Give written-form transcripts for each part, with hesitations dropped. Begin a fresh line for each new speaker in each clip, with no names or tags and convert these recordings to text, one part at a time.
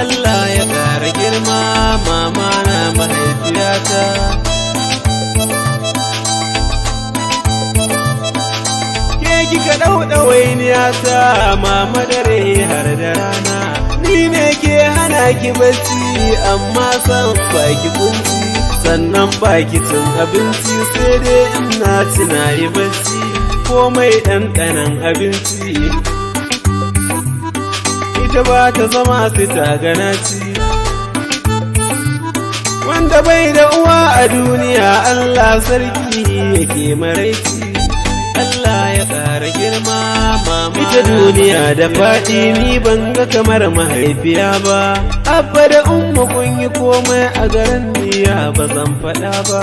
Allah ya ƙara girma mama na mahaifiyata. Ke kika ɗauɗawainiyata mama dare har da rana, ni ne ke hana ki bacci amma san baki kunci, sannan baki cin abinci sai dai ina ci na yi bacci, komai ɗanɗanon abinci ita ba ta zama sai ta gana ci. Wanda bai da uwa a duniya Allah sarki yake maraici. Allah ya ƙara girma mama. Ita duniya da faɗi ni ban ga kamar mahaifiya ba, abba da umma kun yi komai a garin niya ba zan faɗa ba.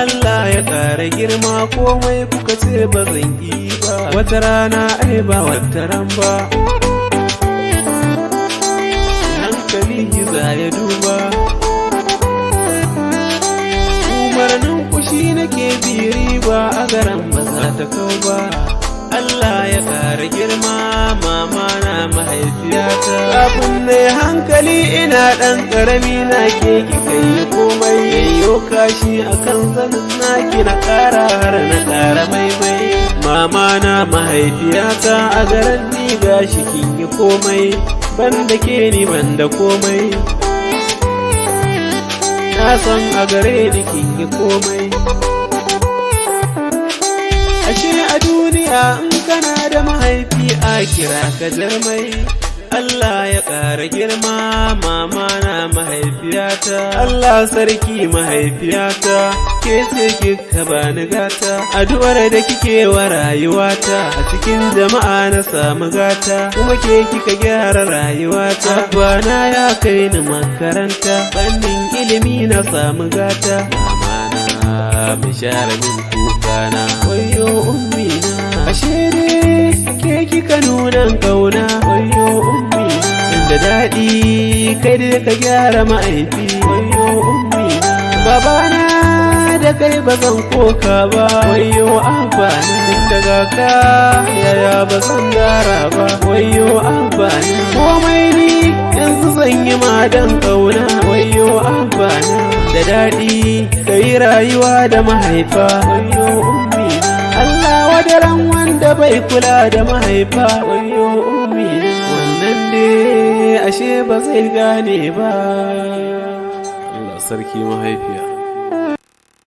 Allah ya ƙara girma komai kuka ce ba zan yi ba, wata rana ai ba wata ran ba, hankali za ya duba. Umarnin kushi nake bi riba a garan ba za ta kau ba. Allah ya ƙara girma mama na mahaifiyata. Kafin na hankali ina ɗan ƙarami na ke kika yi komai, yayyo kashi akan zanin naki na ƙara har na ƙara maimai. Mama na mahaifiyata a garan ni gashi kin yi komai, banda ke ni banda komai, na san a gare ni kin yi komai. Ashe a duniya in kana da mahaifi a kira ka jarmai. Allah ya ƙara girma mama na mahaifiyata. Allah sarki mahaifiyata, ke ce kika bani gata, addu'ar da kike wa rayuwata, a cikin jama'a na samu gata, kuma ke kika gyara rayuwata. Bana ya kai ni makaranta, fannin ilimi na samu gata, mama na mai share min kukana. Wayyo ummi na, ashe dai ke kika nuna kauna. Wayyo ummi da daɗi kai da ka gyara mahaifi. Wayyo ummi babana da kai ba zan koka ba. Wayyo abana daga ka yaya ba zan gara ba. Wayyo abana komai ni yanzu zan yi ma dan kauna. Wayyo abana da daɗi kai rayuwa da mahaifa. Wayyo ummi Allah wadaran wanda bai kula da mahaifa. Wayyo ummi wannan dai ashe ba zai gane ba. Allah sarki mahaifiya.